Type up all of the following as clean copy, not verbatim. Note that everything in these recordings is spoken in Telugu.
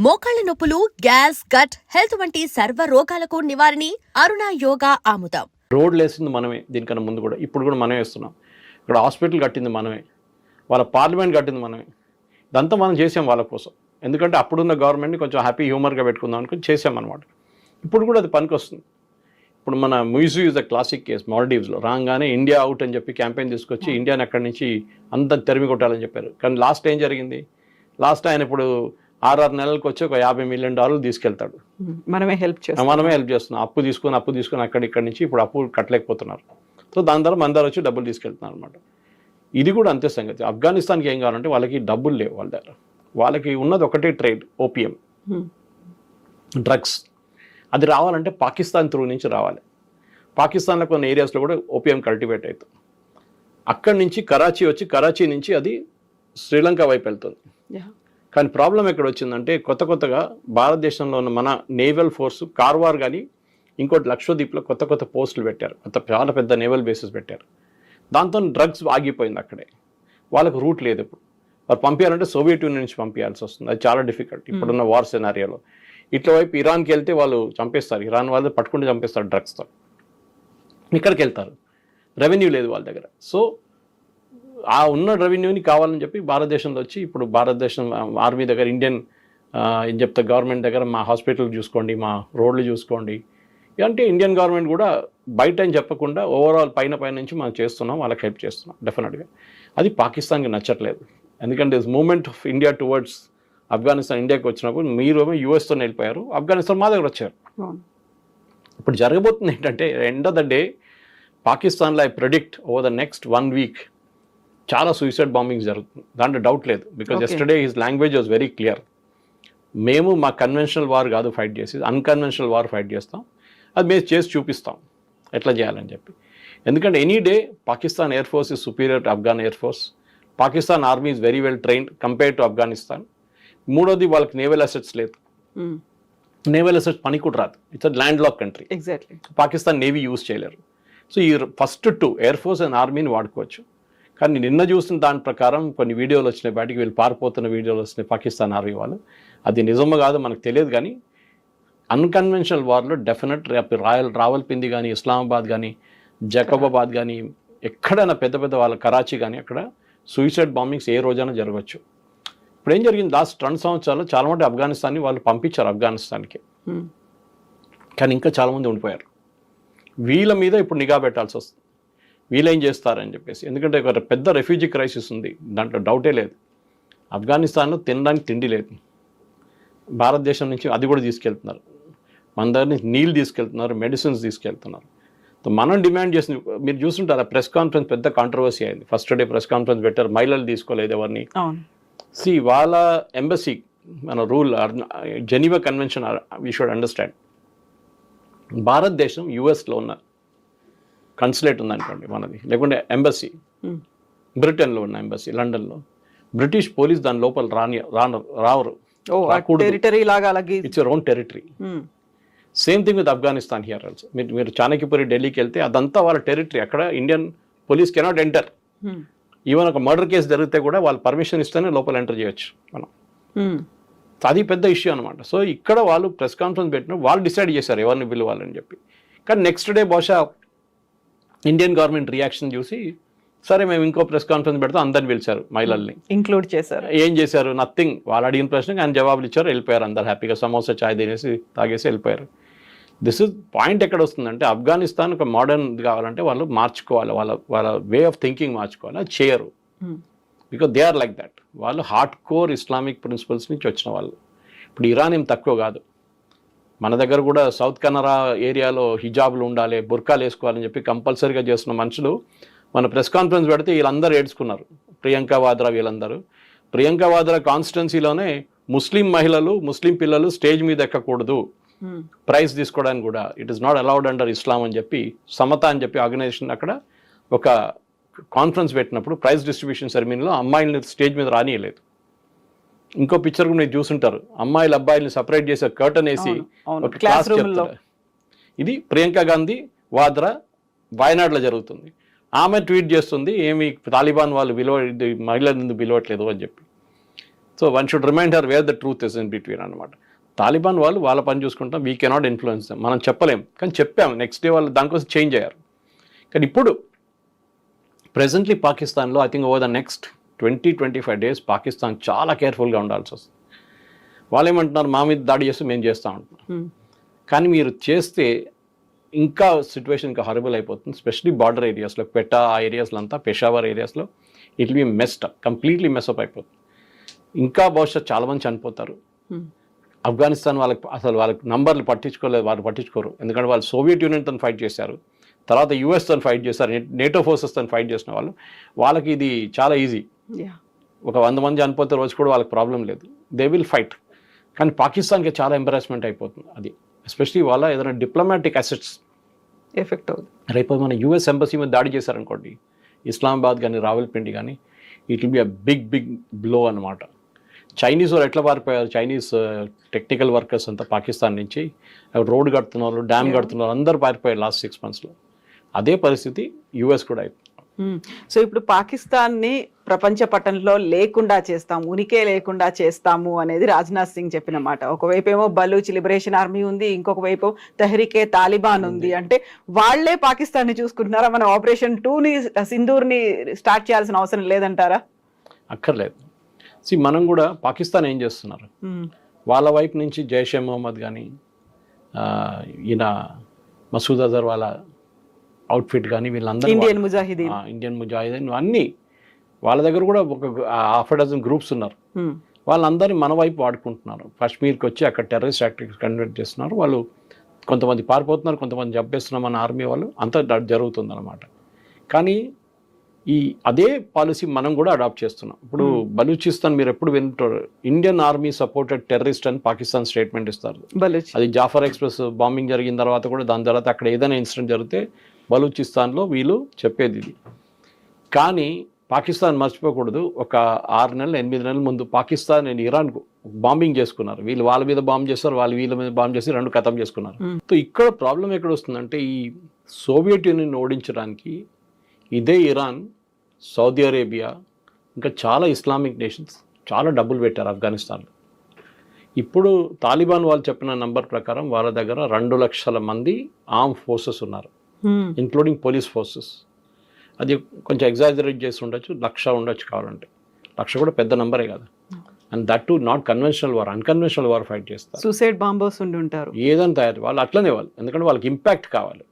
మోకాళ్ల నొప్పులు, గ్యాస్, గట్ హెల్త్ వంటి సర్వ రోగాలకు నివారణి అరుణ యోగా ఆముదం. రోడ్లు వేసింది మనమే, దీనికన్నా ముందు కూడా ఇప్పుడు కూడా మనమే వేస్తున్నాం. ఇక్కడ హాస్పిటల్ కట్టింది మనమే, వాళ్ళ పార్లమెంట్ కట్టింది మనమే. ఇదంతా మనం చేసాం వాళ్ళ కోసం. ఎందుకంటే అప్పుడున్న గవర్నమెంట్ని కొంచెం హ్యాపీ హ్యూమర్గా పెట్టుకుందాం అనుకుని చేసామన్నమాట. ఇప్పుడు కూడా అది పనికి వస్తుంది. ఇప్పుడు మన మ్యూజియూ ఇస్ ద క్లాసిక్ కేస్. మాల్డీవ్స్లో రాగానే ఇండియా అవుట్ అని చెప్పి క్యాంపెయిన్ తీసుకొచ్చి ఇండియాని అక్కడి నుంచి అంత తెరిమి కొట్టాలని చెప్పారు. కానీ లాస్ట్ ఏం జరిగింది? లాస్ట్ ఆయన ఇప్పుడు 6 నెలలకు వచ్చి ఒక $50 మిలియన్ తీసుకెళ్తాడు. మనమే హెల్ప్ చేస్తున్నాం. అప్పు తీసుకొని ఇక్కడి నుంచి ఇప్పుడు అప్పు కట్టలేకపోతున్నారు. సో దాని ద్వారా మన ద్వారా వచ్చి డబ్బులు తీసుకెళ్తున్నారు అనమాట. ఇది కూడా అంతే సంగతి. ఆఫ్ఘనిస్తాన్కి ఏం కావాలంటే వాళ్ళకి డబ్బులు లేవు వాళ్ళ దగ్గర. వాళ్ళకి ఉన్నది ఒకటే ట్రేడ్, ఓపియం, డ్రగ్స్. అది రావాలంటే పాకిస్తాన్ త్రూ నుంచి రావాలి. పాకిస్తాన్లో కొన్ని ఏరియాస్లో కూడా ఓపియం కల్టివేట్ అవుతుంది. అక్కడి నుంచి కరాచీ వచ్చి కరాచీ నుంచి అది శ్రీలంక వైపు వెళ్తుంది. కానీ ప్రాబ్లం ఎక్కడ వచ్చిందంటే కొత్తగా భారతదేశంలో ఉన్న మన నేవల్ ఫోర్స్ కార్వార్ కానీ ఇంకోటి లక్షద్వీప్లో కొత్త పోస్టులు పెట్టారు. చాలా పెద్ద నేవల్ బేసెస్ పెట్టారు. దాంతో డ్రగ్స్ ఆగిపోయింది అక్కడే. వాళ్ళకు రూట్ లేదు. ఇప్పుడు వారు పంపించాలంటే సోవియట్ యూనియన్ నుంచి పంపించాల్సి వస్తుంది. అది చాలా డిఫికల్ట్ ఇప్పుడున్న వార్ సినారియోలో. ఇట్లా వైపు ఇరాన్కి వెళ్తే వాళ్ళు చంపేస్తారు. ఇరాన్ వాళ్ళు పట్టుకుంటే చంపేస్తారు డ్రగ్స్తో. ఇక్కడికి వెళ్తారు, రెవెన్యూ లేదు వాళ్ళ దగ్గర. సో ఆ ఉన్న రెవెన్యూని కావాలని చెప్పి భారతదేశంలో వచ్చి ఇప్పుడు భారతదేశం ఆర్మీ దగ్గర ఇండియన్ ఏం చెప్తా గవర్నమెంట్ దగ్గర మా హాస్పిటల్ చూసుకోండి, మా రోడ్లు చూసుకోండి అంటే ఇండియన్ గవర్నమెంట్ కూడా బయట అని చెప్పకుండా ఓవరాల్ పైన నుంచి మనం చేస్తున్నాం, వాళ్ళకి హెల్ప్ చేస్తున్నాం డెఫినెట్గా. అది పాకిస్తాన్కి నచ్చట్లేదు. ఎందుకంటే moment of India towards Afghanistan ఇండియాకి వచ్చినప్పుడు మీరు ఏమో యూఎస్తో వెళ్ళిపోయారు, ఆఫ్ఘనిస్తాన్ మా దగ్గర వచ్చారు. ఇప్పుడు జరగబోతుంది ఏంటంటే ఎండ్ ఆఫ్ ద డే పాకిస్తాన్లో I predict over the next 1 week చాలా సూసైడ్ బాంబింగ్స్ జరుగుతుంది. దాంట్లో డౌట్ లేదు. Because yesterday his language was very clear. మేము మా కన్వెన్షనల్ వార్ కాదు ఫైట్ చేసి, అన్కన్వెన్షనల్ వార్ ఫైట్ చేస్తాం. అది మేము చేసి చూపిస్తాం ఎట్లా చేయాలని చెప్పి. ఎందుకంటే any day Pakistan air force is superior to Afghan air force. Pakistan army is very well trained compare to Afghanistan. మూడోది వాళ్ళకి నేవల్ అసెట్స్ లేదు. నేవల్ అసెట్స్ పని కూడా రాదు. It's land lock country. Exactly. Pakistan navy use చేయలేరు. సో ఈ ఫస్ట్ 2 ఎయిర్ ఫోర్స్ అండ్ ఆర్మీని వాడుకోవచ్చు. కానీ నిన్న చూసిన దాని ప్రకారం కొన్ని వీడియోలు వచ్చినాయి బయటికి, వీళ్ళు పారిపోతున్న వీడియోలు వచ్చినాయి పాకిస్తాన్ ఆర్మీ వాళ్ళు. అది నిజమో కాదో మనకు తెలియదు. కానీ అన్కన్వెన్షనల్ వార్లో డెఫినెట్ రావల్పింది కానీ ఇస్లామాబాద్ కానీ జకబాబాద్ కానీ ఎక్కడైనా పెద్ద వాళ్ళ కరాచీ కానీ అక్కడ సూసైడ్ బాంబింగ్స్ ఏ రోజైనా జరగవచ్చు. ఇప్పుడు ఏం జరిగింది లాస్ట్ 2 సంవత్సరాలు చాలా మంది ఆఫ్ఘనిస్తాన్ని వాళ్ళు పంపించారు ఆఫ్ఘనిస్తాన్కి. కానీ ఇంకా చాలామంది ఉండిపోయారు. వీళ్ళ మీద ఇప్పుడు నిఘా పెట్టాల్సి వస్తుంది, వీళ్ళేం చేస్తారని చెప్పేసి. ఎందుకంటే ఒక పెద్ద రెఫ్యూజీ క్రైసిస్ ఉంది, దాంట్లో డౌటే లేదు. ఆఫ్ఘనిస్తాన్లో తినడానికి తిండి లేదు. భారతదేశం నుంచి అది కూడా తీసుకెళ్తున్నారు. మన దగ్గర నుంచి నీళ్ళు తీసుకెళ్తున్నారు, మెడిసిన్స్ తీసుకెళ్తున్నారు. మనం డిమాండ్ చేసింది మీరు చూస్తుంటారు. ఆ ప్రెస్ కాన్ఫరెన్స్ పెద్ద కాంట్రవర్సీ అయింది. ఫస్ట్ డే ప్రెస్ కాన్ఫరెన్స్ పెట్టారు, మహిళలు తీసుకోలేదు ఎవరిని. వాళ్ళ ఎంబసీ మన rule Geneva convention we should understand. భారతదేశం యుఎస్లో ఉన్న కన్సులేట్ ఉందనుకోండి మనది, లేకుంటే ఎంబసీ బ్రిటన్లో ఉన్న ఎంబసీ లండన్లో, బ్రిటిష్ పోలీస్ దాని లోపల రావరు. It's your own territory. Same thing with Afghanistan here also. మీరు చాణక్యపురి ఢిల్లీకి వెళ్తే అదంతా వాళ్ళ టెరిటరీ. అక్కడ Indian police cannot enter. Even ఒక మర్డర్ కేసు జరిగితే కూడా వాళ్ళు పర్మిషన్ ఇస్తేనే లోపల ఎంటర్ చేయొచ్చు మనం. అది పెద్ద ఇష్యూ అనమాట. సో ఇక్కడ వాళ్ళు ప్రెస్ కాన్ఫరెన్స్ పెట్టిన వాళ్ళు డిసైడ్ చేశారు ఎవరిని పిలవాలని చెప్పి. కానీ నెక్స్ట్ డే బహుశా ఇండియన్ గవర్నమెంట్ రియాక్షన్ చూసి సరే మేము ఇంకో ప్రెస్ కాన్ఫరెన్స్ పెడతాం అందరిని పిలిచారు, మహిళల్ని ఇంక్లూడ్ చేశారు. ఏం చేశారు? నథింగ్. వాళ్ళు అడిగిన ప్రశ్నకి ఆయన జవాబులు ఇచ్చారు, వెళ్ళిపోయారు. అందరు హ్యాపీగా సమోసా చాయ్ తినేసి తాగేసి వెళ్ళిపోయారు. దిస్ ఇస్ పాయింట్ ఎక్కడ వస్తుందంటే ఆఫ్ఘనిస్తాన్ ఒక మోడర్న్ కావాలంటే వాళ్ళు మార్చుకోవాలి, వాళ్ళ వే ఆఫ్ థింకింగ్ మార్చుకోవాలి. అది చేయరు. Because they are like that. వాళ్ళు హార్డ్ కోర్ ఇస్లామిక్ ప్రిన్సిపల్స్ నుంచి వచ్చిన వాళ్ళు. ఇప్పుడు ఇరాన్ ఏం తక్కువ కాదు. మన దగ్గర కూడా సౌత్ కన్నరా ఏరియాలో హిజాబ్లు ఉండాలి, బుర్కాలు వేసుకోవాలని చెప్పి కంపల్సరీగా చేస్తున్న మనుషులు మన ప్రెస్ కాన్ఫరెన్స్ పెడితే వీళ్ళందరూ ఏడ్చుకున్నారు. ప్రియాంక వాద్రా వీళ్ళందరూ. ప్రియాంక వాద్రా కాన్స్టిట్యున్సీలోనే ముస్లిం మహిళలు, ముస్లిం పిల్లలు స్టేజ్ మీద ఎక్కకూడదు, ప్రైజ్ తీసుకోవడానికి కూడా it is not allowed under Islam అని చెప్పి సమత అని చెప్పి ఆర్గనైజేషన్ అక్కడ ఒక కాన్ఫరెన్స్ పెట్టినప్పుడు ప్రైజ్ డిస్ట్రిబ్యూషన్ సెరమనీలో అమ్మాయిల్ని స్టేజ్ మీద రానియలేదు. ఇంకో పిక్చర్ కూడా మీరు చూసుంటారు, అమ్మాయిలు అబ్బాయిల్ని సపరేట్ చేసే కర్టన్ వేసి ఒక క్లాస్ చెప్తారు. ఇది ప్రియాంక గాంధీ వాద్రా వాయనాడులో జరుగుతుంది. ఆమె ట్వీట్ చేస్తుంది, ఏమి తాలిబాన్ వాళ్ళు మహిళలను పిలవట్లేదు అని చెప్పి. So one should remind her where the truth is in between అనమాట. తాలిబాన్ వాళ్ళు వాళ్ళ పని చూసుకుంటాం, వీ కెనాట్ ఇన్ఫ్లుయెన్స్ మనం చెప్పలేం, కానీ చెప్పాము. నెక్స్ట్ డే వాళ్ళు దానికోసం చేంజ్ అయ్యారు. కానీ ఇప్పుడు ప్రెజెంట్లీ పాకిస్తాన్లో I think over the next 20-25 days Pakistan చాలా కేర్ఫుల్గా ఉండాల్సి వస్తుంది. వాళ్ళు ఏమంటున్నారు, మా మీద దాడి చేస్తే మేము చేస్తాం అంటున్నాం. కానీ మీరు చేస్తే ఇంకా సిచ్యువేషన్ ఇంకా హారబుల్ అయిపోతుంది. స్పెషలీ బార్డర్ ఏరియాస్లో, క్వెటా ఆ ఏరియాస్లో అంతా, పెషావర్ ఏరియాస్లో it will B messed up, completely mess up అయిపోతుంది. ఇంకా భవిష్యత్ చాలామంది చనిపోతారు. ఆఫ్ఘనిస్తాన్ వాళ్ళకి నంబర్లు పట్టించుకోలేదు, వాళ్ళు పట్టించుకోరు. ఎందుకంటే వాళ్ళు సోవియట్ యూనియన్తో ఫైట్ చేశారు, తర్వాత యుఎస్తో ఫైట్ చేశారు, నేటో ఫోర్సెస్తో ఫైట్ చేసిన వాళ్ళకి ఇది చాలా ఈజీ. ఒక 100 మంది చనిపోతే రోజు కూడా వాళ్ళకి ప్రాబ్లం లేదు, దే విల్ ఫైట్. కానీ పాకిస్తాన్కి చాలా ఎంబరాస్మెంట్ అయిపోతుంది అది, ఎస్పెషలీ వాళ్ళ ఏదైనా డిప్లొమాటిక్ అసెట్స్ ఎఫెక్ట్ అవుతుంది. రేపు మన యూఎస్ ఎంబసీ మీద దాడి చేశారనుకోండి, ఇస్లామాబాద్ కానీ రావల్పిండి కానీ, it will be a big blow అనమాట. చైనీస్ వాళ్ళు ఎట్లా పారిపోయారు, చైనీస్ టెక్నికల్ వర్కర్స్ అంతా పాకిస్తాన్ నుంచి రోడ్ కడుతున్నారు, డ్యామ్ కడుతున్నారు, అందరూ పారిపోయారు లాస్ట్ 6 monthsలో. అదే పరిస్థితి యూఎస్ కూడా అయిపోయింది. సో ఇప్పుడు పాకిస్తాన్ని ప్రపంచ పటంలో లేకుండా చేస్తాము, ఉనికే లేకుండా చేస్తాము అనేది రాజ్నాథ్ సింగ్ చెప్పిన మాట. ఒకవైపు ఏమో బలూచ్ లిబరేషన్ ఆర్మీ ఉంది, ఇంకొక వైపు తెహ్రీకే తాలిబాన్ ఉంది. అంటే వాళ్లే పాకిస్తాన్ని చూసుకుంటున్నారా? మన ఆపరేషన్ 2ని సింధూర్ని స్టార్ట్ చేయాల్సిన అవసరం లేదంటారా? అక్కర్లేదు. మనం కూడా పాకిస్తాన్ ఏం చేస్తున్నారు, వాళ్ళ వైపు నుంచి జైషే మొహమ్మద్ కానీ, ఈయన మసూద్ అజర్ వాళ్ళ అవుట్ఫిట్ కానీ, వీళ్ళందరూ ఇండియన్ ముజాహిదీన్ అన్నీ వాళ్ళ దగ్గర కూడా ఒక 6 గ్రూప్స్ ఉన్నారు. వాళ్ళందరినీ మన వైపు వాడుకుంటున్నారు. కాశ్మీర్కి వచ్చి అక్కడ టెర్రరిస్ట్ యాక్టివిటీస్ కండక్ట్ చేస్తున్నారు. వాళ్ళు కొంతమంది పారిపోతున్నారు, కొంతమంది చంపేస్తున్నారు మన ఆర్మీ వాళ్ళు, అంతా జరుగుతుందన్నమాట. కానీ అదే పాలసీ మనం కూడా అడాప్ట్ చేస్తున్నాం. ఇప్పుడు బలూచిస్తాన్ మీరు ఎప్పుడు వింటారు, ఇండియన్ ఆర్మీ సపోర్టెడ్ టెర్రరిస్ట్ అని పాకిస్తాన్ స్టేట్మెంట్ ఇస్తారు. అది జాఫర్ ఎక్స్ప్రెస్ బాంబింగ్ జరిగిన తర్వాత కూడా, దాని తర్వాత అక్కడ ఏదైనా ఇన్సిడెంట్ జరిగితే బలూచిస్తాన్లో వీళ్ళు చెప్పేది ఇది. కానీ పాకిస్తాన్ మర్చిపోకూడదు, ఒక 6-8 నెలల ముందు పాకిస్తాన్ అండ్ ఇరాన్ బాంబింగ్ చేసుకున్నారు. వీళ్ళు వాళ్ళ మీద బాంబ్ చేస్తారు, వాళ్ళు వీళ్ళ మీద బాంబ్ చేసి 2 ఖతం చేసుకున్నారు. సో ఇక్కడ ప్రాబ్లం ఎక్కడ వస్తుందంటే, ఈ సోవియట్ యూనియన్ ఓడించడానికి ఇదే ఇరాన్, సౌదీ అరేబియా, ఇంకా చాలా ఇస్లామిక్ నేషన్స్ చాలా డబ్బులు పెట్టారు ఆఫ్ఘనిస్తాన్లో. ఇప్పుడు తాలిబాన్ వాళ్ళు చెప్పిన నంబర్ ప్రకారం వాళ్ళ దగ్గర 2 లక్షల మంది ఆర్మ్ ఫోర్సెస్ ఉన్నారు, ఇంక్లూడింగ్ పోలీస్ ఫోర్సెస్. అది కొంచెం ఎగ్జాజరేట్ చేసి ఉండొచ్చు, 1,00,000 ఉండొచ్చు కావాలంటే. 1,00,000 కూడా పెద్ద నంబరే కదా. And that to not conventional war, unconventional war fight చేస్తారు. సూసైడ్ బాంబర్స్ ఉండి ఉంటారు, ఏదైనా తయారు వాళ్ళు అట్లనే వాళ్ళు, ఎందుకంటే వాళ్ళకి ఇంపాక్ట్ కావాలి.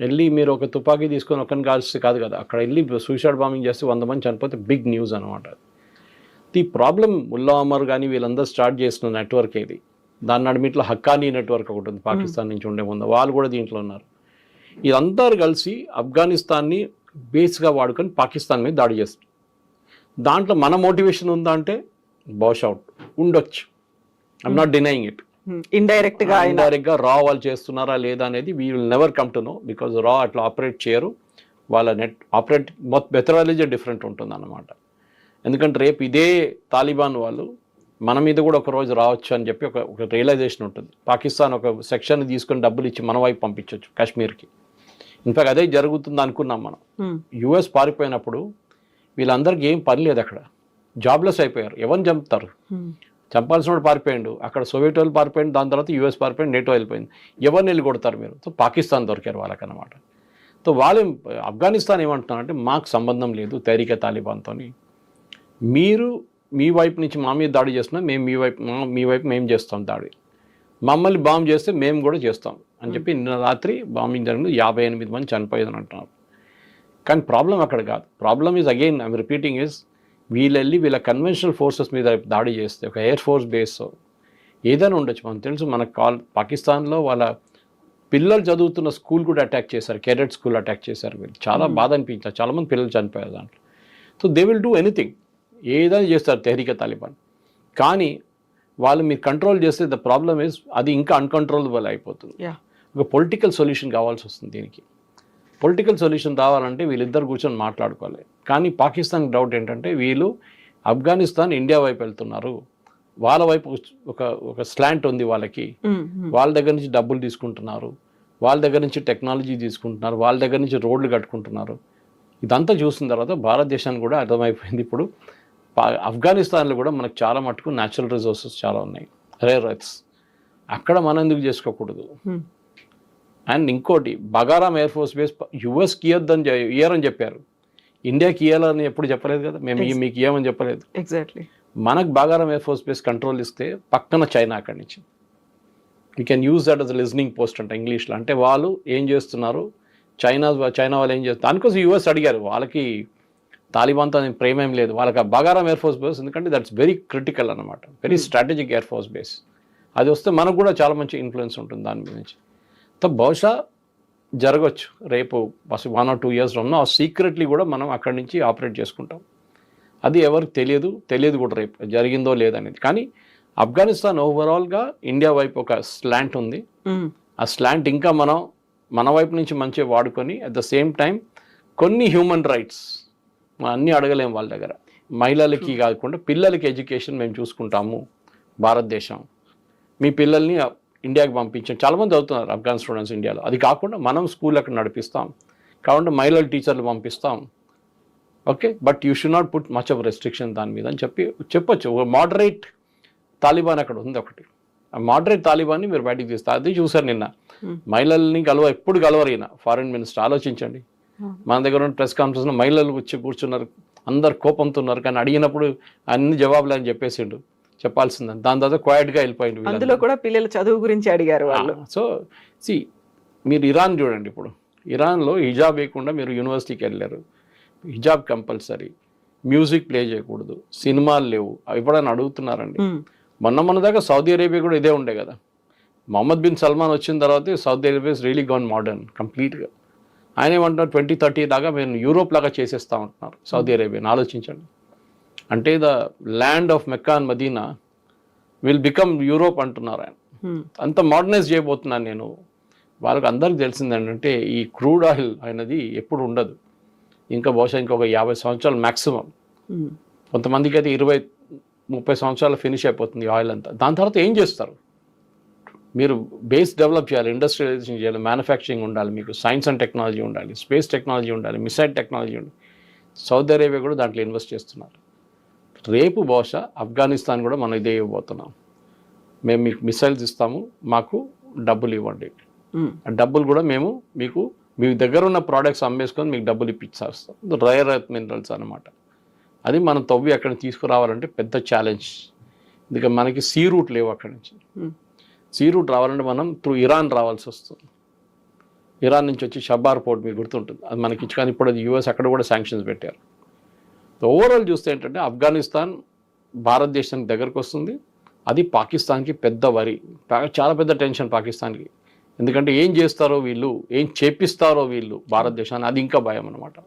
వెళ్ళి మీరు ఒక తుపాకీ తీసుకొని ఒకరిని కాల్స్తే కాదు కదా, అక్కడ వెళ్ళి సూసైడ్ బాంబింగ్ చేస్తే 100 మంది చనిపోతే బిగ్ న్యూస్ అనమాట. ది ప్రాబ్లం ముల్లా అమర్ కానీ వీళ్ళందరూ స్టార్ట్ చేసిన నెట్వర్క్ ఇది. దాని నడిమిట్లో హక్కానీ నెట్వర్క్ ఒకటి ఉంది పాకిస్తాన్ నుంచి ఉండే ముందు, వాళ్ళు కూడా దీంట్లో ఉన్నారు. ఇదందరూ కలిసి ఆఫ్ఘనిస్తాన్ని బేస్గా వాడుకొని పాకిస్తాన్ మీద దాడి చేస్తారు. దాంట్లో మన మోటివేషన్ ఉందా అంటే బహుశా ఉండొచ్చు, ఐఎమ్ నాట్ డినైయింగ్ ఇట్. ఇండైరెక్ట్గా రా వాళ్ళు చేస్తున్నారా లేదా అనేది we will never come to know, because రా అట్లా ఆపరేట్ చేయరు. వాళ్ళ మెథడాలజీ డిఫరెంట్ ఉంటుంది అన్నమాట. ఎందుకంటే రేపు ఇదే తాలిబాన్ వాళ్ళు మన మీద కూడా ఒక రోజు రావచ్చు అని చెప్పి ఒక రియలైజేషన్ ఉంటుంది. పాకిస్తాన్ ఒక సెక్షన్ తీసుకొని డబ్బులు ఇచ్చి మన వైపు పంపించవచ్చు కాశ్మీర్కి. ఇన్ఫాక్ట్ అదే జరుగుతుంది అనుకున్నాం మనం. యుఎస్ పారిపోయినప్పుడు వీళ్ళందరికీ ఏం పని లేదు, అక్కడ జాబ్లెస్ అయిపోయారు. ఎవరిని చంపుతారు, చంపాల్సిన వాడు పారిపోయాడు, అక్కడ సోవియట్ వాళ్ళు పారిపోయింది, దాని తర్వాత యూఎస్ పారిపోయింది, నేటో వెళ్ళిపోయింది. ఎవరిని వెళ్ళి కొడతారు మీరు? సో పాకిస్తాన్ దొరికారు వాళ్ళకన్నమాట. సో వాళ్ళు ఆఫ్ఘనిస్తాన్ ఏమంటున్నారంటే, మాకు సంబంధం లేదు తెహ్రీకే తాలిబాన్తో, మీరు మీ వైపు నుంచి మా మీద దాడి చేస్తున్నా, మేము మీ వైపు మేము చేస్తాం దాడి, మమ్మల్ని బాంబ్ చేస్తే మేము కూడా చేస్తాం అని చెప్పి నిన్న రాత్రి బాంబింగ్ జరిగింది, 58 మంది చనిపోయేదని అంటున్నారు. కానీ ప్రాబ్లం అక్కడ కాదు. Problem is again I'm repeating is, వీళ్ళ కన్వెన్షనల్ ఫోర్సెస్ మీద దాడి చేస్తే, ఒక ఎయిర్ ఫోర్స్ బేస్ ఏదైనా ఉండొచ్చు. మనకు తెలుసు, మన పాకిస్తాన్లో వాళ్ళ పిల్లలు చదువుతున్న స్కూల్ కూడా అటాక్ చేశారు, కేడెట్ స్కూల్ అటాక్ చేశారు. వీళ్ళు చాలా బాధ అనిపించారు, చాలామంది పిల్లలు చనిపోయారు దాంట్లో. So they will do anything, ఏదైనా చేస్తారు తెహ్రీకే తాలిబాన్. కానీ వాళ్ళు మీరు కంట్రోల్ చేస్తే ద ప్రాబ్లమ్ ఈజ్ అది ఇంకా అన్కంట్రోలబుల్ అయిపోతుంది. ఒక పొలిటికల్ సొల్యూషన్ కావాల్సి వస్తుంది దీనికి. పొలిటికల్ సొల్యూషన్ రావాలంటే వీళ్ళిద్దరు కూర్చొని మాట్లాడుకోవాలి. కానీ పాకిస్తాన్ డౌట్ ఏంటంటే, వీళ్ళు ఆఫ్ఘనిస్తాన్ ఇండియా వైపు వెళ్తున్నారు, వాళ్ళ వైపు ఒక స్లాంట్ ఉంది వాళ్ళకి, వాళ్ళ దగ్గర నుంచి డబ్బులు తీసుకుంటున్నారు, వాళ్ళ దగ్గర నుంచి టెక్నాలజీ తీసుకుంటున్నారు, వాళ్ళ దగ్గర నుంచి రోడ్లు కట్టుకుంటున్నారు. ఇదంతా చూసిన తర్వాత భారతదేశానికి కూడా అర్థమైపోయింది, ఇప్పుడు ఆఫ్ఘనిస్తాన్లో కూడా మనకు చాలా మటుకు న్యాచురల్ రిసోర్సెస్ చాలా ఉన్నాయి, రేర్ ఎర్త్స్. అక్కడ మనం ఎందుకు చేసుకోకూడదు? అండ్ ఇంకోటి, బగారాం ఎయిర్ ఫోర్స్ బేస్ యుఎస్కి ఇయ్యరని చెప్పారు, ఇండియాకి ఇయ్యాలని ఎప్పుడు చెప్పలేదు కదా, మేము మీకు ఇవ్వమని చెప్పలేదు. ఎగ్జాక్ట్లీ. మనకు Bagram air force base control ఇస్తే పక్కన చైనా అక్కడి నుంచి you can use that as listening post అంట ఇంగ్లీష్లో. అంటే వాళ్ళు ఏం చేస్తున్నారు, చైనా వాళ్ళు ఏం చేస్తారు, దానికోసం యూఎస్ అడిగారు. వాళ్ళకి తాలిబాన్తో ప్రేమ ఏం లేదు, వాళ్ళకి ఆ బగారాం ఎయిర్ ఫోర్స్ బేస్, ఎందుకంటే దట్స్ వెరీ క్రిటికల్ అనమాట, very strategic air force base. అది వస్తే మనకు కూడా చాలా మంచి ఇన్ఫ్లుయెన్స్ ఉంటుంది దాని గురించి. బహుశా జరగవచ్చు రేపు 1 or 2 years ఉన్న సీక్రెట్లీ కూడా మనం అక్కడి నుంచి ఆపరేట్ చేసుకుంటాం. అది ఎవరికి తెలియదు కూడా రేపు జరిగిందో లేదనేది. కానీ ఆఫ్ఘనిస్తాన్ ఓవరాల్గా ఇండియా వైపు ఒక స్లాంట్ ఉంది. ఆ స్లాంట్ ఇంకా మన వైపు నుంచి మంచిగా వాడుకొని అట్ ద సేమ్ టైం కొన్ని హ్యూమన్ రైట్స్ మనం అన్నీ అడగలేము వాళ్ళ దగ్గర. మహిళలకి కాకుండా పిల్లలకి ఎడ్యుకేషన్ మేము చూసుకుంటాము భారతదేశం, మీ పిల్లల్ని ఇండియాకి పంపించాం. చాలామంది చదువుతున్నారు ఆఫ్ఘన్ స్టూడెంట్స్ ఇండియాలో. అది కాకుండా మనం స్కూల్ అక్కడ నడిపిస్తాం, కాబట్టి మహిళల టీచర్లు పంపిస్తాం. Okay, but you should not put much of restriction దాని మీద అని చెప్పొచ్చు. మోడరేట్ తాలిబాన్ అక్కడ ఉంది ఒకటి, ఆ మోడరేట్ తాలిబాన్ని మీరు బయటికి తీస్తారు. అది చూసారు నిన్న, మహిళల్ని ఎప్పుడు కలవరు ఈయన ఫారిన్ మినిస్టర్. ఆలోచించండి, మన దగ్గర ఉన్న ప్రెస్ కాన్ఫరెన్స్లో మహిళలు వచ్చి కూర్చున్నారు, అందరు కోపంతో ఉన్నారు, కానీ అడిగినప్పుడు అన్ని జవాబులు అని చెప్పేసిండు, చెప్పాల్సిందని. దాని తర్వాత క్వైట్గా వెళ్ళిపోయింది. అందులో కూడా పిల్లల చదువు గురించి అడిగారు వాళ్ళు. సో మీరు ఇరాన్ చూడండి, ఇప్పుడు ఇరాన్లో హిజాబ్ వేయకుండా మీరు యూనివర్సిటీకి వెళ్ళారు, హిజాబ్ కంపల్సరీ, మ్యూజిక్ ప్లే చేయకూడదు, సినిమాలు లేవు, ఎప్పుడైనా అడుగుతున్నారండి? మొన్న దాకా సౌదీ అరేబియా కూడా ఇదే ఉండే కదా. మొహమ్మద్ బిన్ సల్మాన్ వచ్చిన తర్వాత Saudi Arabia is really gone modern కంప్లీట్గా. ఆయన ఏమంటున్నారు 2030 దాకా మేము యూరోప్ లాగా చేసేస్తామంటున్నారు సౌదీ అరేబియాని. ఆలోచించండి, అంటే the land of Mecca and Medina will become Europe అంటున్నారు ఆయన. అంత మోడర్నైజ్ చేయబోతున్నాను నేను. వాళ్ళకి అందరికి తెలిసింది ఏంటంటే ఈ క్రూడ్ ఆయిల్ అనేది ఎప్పుడు ఉండదు, ఇంకా బహుశా ఇంకొక 50 సంవత్సరాలు మ్యాక్సిమం. కొంతమందికి అయితే 20-30 సంవత్సరాలు ఫినిష్ అయిపోతుంది ఆయిల్ అంతా. దాని తర్వాత ఏం చేస్తారు? మీరు బేస్ డెవలప్ చేయాలి, ఇండస్ట్రియలైజేషన్ చేయాలి, మ్యానుఫ్యాక్చరింగ్ ఉండాలి, మీకు సైన్స్ అండ్ టెక్నాలజీ ఉండాలి, స్పేస్ టెక్నాలజీ ఉండాలి, మిసైల్ టెక్నాలజీ ఉండాలి. సౌదీ అరేబియా కూడా దాంట్లో ఇన్వెస్ట్ చేస్తున్నారు. రేపు బహుశా ఆఫ్ఘనిస్తాన్ కూడా మనం ఇదే ఇవ్వబోతున్నాం. మేము మీకు మిసైల్స్ ఇస్తాము, మాకు డబ్బులు ఇవ్వండి. ఆ డబ్బులు కూడా మేము మీకు మీ దగ్గర ఉన్న ప్రోడక్ట్స్ అమ్మేసుకొని మీకు డబ్బులు ఇప్పించేస్తాం. రేర్ ఎర్త్ మినరల్స్ అనమాట. అది మనం తవ్వి అక్కడ తీసుకురావాలంటే పెద్ద ఛాలెంజ్. ఎందుకంటే మనకి సీ రూట్ లేవు అక్కడి నుంచి. సీ రూట్ రావాలంటే మనం త్రూ ఇరాన్ రావాల్సి వస్తుంది. ఇరాన్ నుంచి వచ్చి షబార్ పోర్ట్ మీకు గుర్తుంటుంది, అది మనకి ఇచ్చి. కానీ ఇప్పుడు అది యూఎస్ అక్కడ కూడా శాంక్షన్స్ పెట్టారు. ఓవరాల్ చూస్తే ఏంటంటే ఆఫ్ఘనిస్తాన్ భారతదేశానికి దగ్గరకు వస్తుంది. అది పాకిస్తాన్కి పెద్ద వరి, చాలా పెద్ద టెన్షన్ పాకిస్తాన్కి. ఎందుకంటే ఏం చేస్తారో వీళ్ళు, ఏం చేపిస్తారో వీళ్ళు భారతదేశాన్ని, అది ఇంకా భయం అనమాట.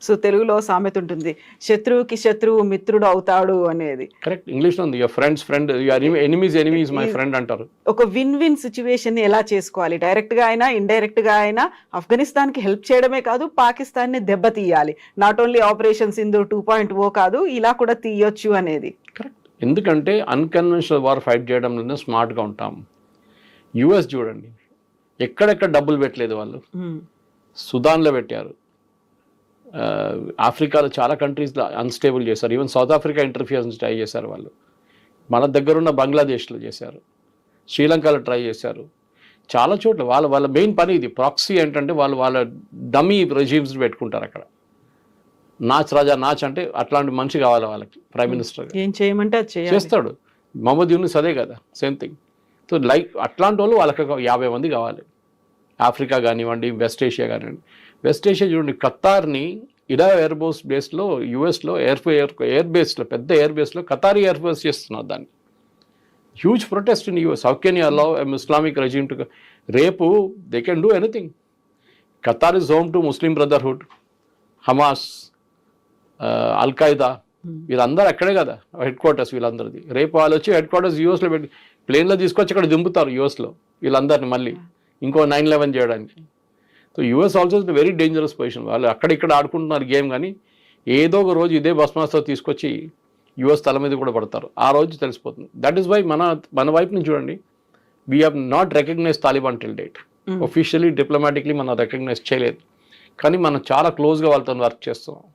సో తెలుగులో సామెత ఉంటుంది, శత్రువుకి శత్రువు మిత్రుడు అవుతాడు అనేది. కరెక్ట్, ఇంగ్లీష్లో ఉంది, your friends friend, your enemies enemies my friend అంటారు. ఒక విన్ విన్ సిచ్యువేషన్ ని ఎలా చేసుకోవాలి? డైరెక్ట్ గా అయినా ఇండైరెక్ట్ గా అయినా ఆఫ్ఘనిస్తాన్ కి హెల్ప్ చేయడమే కాదు, పాకిస్తాన్ ని దెబ్బతీయాలి. నాట్ ఓన్లీ ఆపరేషన్ సింధు 2.0 కాదు, ఇలా కూడా తీయొచ్చు అనేది. కరెక్ట్, ఎందుకంటే అన్కన్వెన్షనల్ వార్ ఫైట్ చేయడంలోనే స్మార్ట్గా ఉంటాం. యుఎస్ చూడండి, ఎక్కడెక్కడ డబ్బులు పెట్టలేదు వాళ్ళు. సుదాన్లో పెట్టారు, ఆఫ్రికాలో చాలా కంట్రీస్లో అన్స్టేబుల్ చేశారు, even south Africa interference try చేశారు వాళ్ళు. మన దగ్గరున్న బంగ్లాదేశ్లో చేశారు, శ్రీలంకలో ట్రై చేశారు, చాలా చోట్ల. వాళ్ళ మెయిన్ పని ఇది. ప్రాక్సీ ఏంటంటే వాళ్ళ డమ్మీ రెజీమ్స్ పెట్టుకుంటారు అక్కడ. నాచ్ రాజా నాచ్ అంటే అట్లాంటి మనిషి కావాలి వాళ్ళకి ప్రైమ్ మినిస్టర్. ఏం చేయమంటే చేస్తాడు. మహమ్మద్ యూనిస్ అదే కదా, సేమ్ థింగ్. సో లైక్ అట్లాంటి వాళ్ళు వాళ్ళకి 50 మంది కావాలి. ఆఫ్రికా కానివ్వండి, వెస్ట్ ఏషియా కానివ్వండి. వెస్ట్ ఏషియా చూడండి, ఖతార్ని ఇడా ఎయిర్ బేస్ బేస్లో యూఎస్లో ఎయిర్ బేస్లో, పెద్ద ఎయిర్ బేస్లో ఖతారీ ఎయిర్ బేస్ చేస్తున్నారు దాన్ని. Huge protest in US. How can you allow Islamic regime to? రేపు they can do anything. Qatar is home to Muslim brotherhood, Hamas, al Qaeda, వీళ్ళందరూ అక్కడే కదా హెడ్ క్వార్టర్స్ వీళ్ళందరిది. రేపు వాళ్ళు వచ్చి హెడ్ క్వార్టర్స్ యూఎస్లో పెట్టి ప్లేన్లో తీసుకొచ్చి అక్కడ దింపుతారు యూఎస్లో వీళ్ళందరినీ మళ్ళీ ఇంకో 9/11 చేయడానికి. So US also is very dangerous position. వాళ్ళు అక్కడిక్కడ ఆడుకుంటున్నారు గేమ్, కానీ ఏదో ఒక రోజు ఇదే భస్మాస్తో తీసుకొచ్చి యూఎస్ తల మీద కూడా పడతారు. ఆ రోజు తెలిసిపోతుంది. దట్ ఈస్ వై మన వైపు నుంచి చూడండి, we have not recognise Taliban till date. Officially diplomatically మనం రికగ్నైజ్ చేయలేదు, కానీ మనం చాలా క్లోజ్గా వాళ్ళతో వర్క్ చేస్తున్నాం.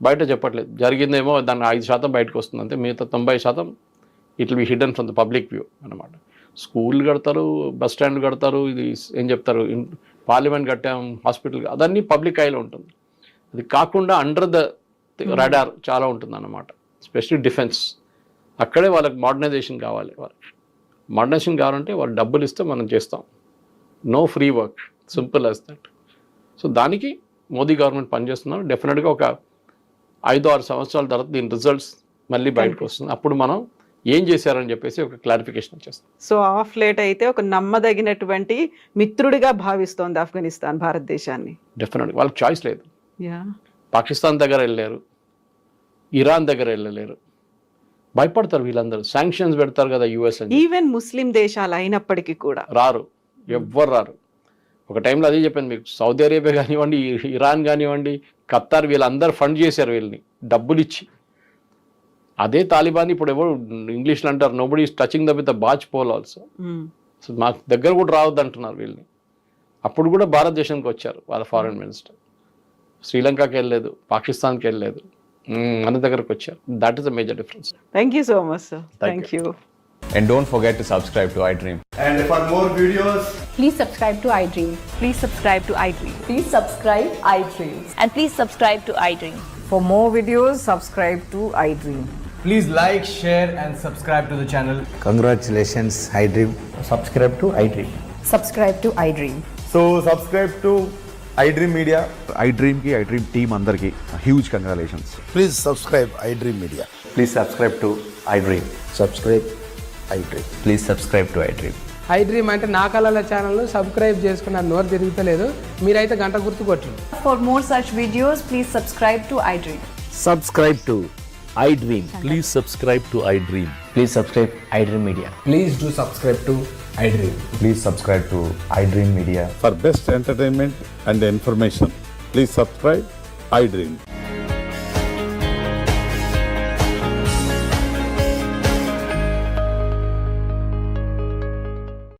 బయట చెప్పట్లేదు. జరిగిందేమో దాన్ని 5% బయటకు వస్తుంది అంతే, మిగతా 90% it will be hidden from the public view అనమాట. స్కూల్ కడతారు, బస్ స్టాండ్ కడతారు, ఇది ఏం చెప్తారు, పార్లమెంట్ కట్టాం, హాస్పిటల్, అదన్నీ పబ్లిక్ ఐలో ఉంటుంది. అది కాకుండా అండర్ ద రాడార్ చాలా ఉంటుంది అన్నమాట. స్పెషల్లీ డిఫెన్స్, అక్కడే వాళ్ళకి మోడర్నైజేషన్ కావాలి. వాళ్ళకి మోడర్నైజేషన్ కావాలంటే వాళ్ళు డబ్బులు ఇస్తే మనం చేస్తాం. No free work, simple as that. So దానికి మోదీ గవర్నమెంట్ పనిచేస్తున్నారు. డెఫినెట్గా ఒక 5-6 సంవత్సరాల తర్వాత దీని రిజల్ట్స్ మళ్ళీ బయటకు వస్తుంది. అప్పుడు మనం ఏం చేశారని చెప్పేసి ఒక క్లారిఫికేషన్ వచ్చేస్తుంది. సో ఆఫ్ లేట్ అయితే ఒక నమ్మదగినటువంటి మిత్రుడిగా భావిస్తోంది ఆఫ్ఘనిస్తాన్ భారతదేశాన్ని. డెఫినెట్గా వాళ్ళకి చాయిస్ లేదు. పాకిస్తాన్ దగ్గర వెళ్ళలేరు, ఇరాన్ దగ్గర వెళ్ళలేరు, భయపడతారు వీళ్ళందరూ. శాంక్షన్స్ పెడతారు కదా యుఎస్ అని. ఈవెన్ ముస్లిం దేశాలు అయినప్పటికీ కూడా రారు, ఎవ్వరు రారు. ఒక టైంలో అదే చెప్పాను మీకు, సౌదీ అరేబియా కానివ్వండి, ఇరాన్ కానివ్వండి, ఖతార్, వీళ్ళందరూ ఫండ్ చేశారు వీళ్ళని డబ్బులు ఇచ్చి. అదే తాలిబాన్ ఇప్పుడు ఎవరు ఇంగ్లీష్లో అంటారు, nobody is touching the with the barge pole also. So మా దగ్గర కూడా రావద్దు అంటున్నారు వీళ్ళని. అప్పుడు కూడా భారతదేశానికి వచ్చారు వాళ్ళ ఫారెన్ మినిస్టర్. శ్రీలంకకి వెళ్ళలేదు, పాకిస్తాన్కి వెళ్ళలేదు, మన దగ్గరకు వచ్చారు. That is the major difference. Thank you so much sir. Thank you. And don't forget to subscribe to iDream. And for more videos, Please subscribe to iDream. Please subscribe to iDream. Please subscribe iDream. And please subscribe to iDream. For more videos, subscribe to iDream. please like, share, and subscribe to the channel. Congratulations, iDream. Subscribe to iDream. Subscribe to iDream. So subscribe to iDream Media. iDream ki iDream team andarki huge congratulations. Please subscribe iDream Media. Please subscribe to iDream. Subscribe iDream. Please subscribe to iDream. iDream అంటే నా కళల ఛానల్ను సబ్స్క్రైబ్ చేసుకున్న నోరు తిరుగుతలేదు, మీరైతే గంట గుర్తు కొట్టండి. For more such videos, please subscribe to iDream. Subscribe to iDream. Please subscribe to iDream. Please subscribe iDream Media. Please do subscribe to iDream. Please subscribe to iDream Media. For best entertainment and information, please subscribe iDream.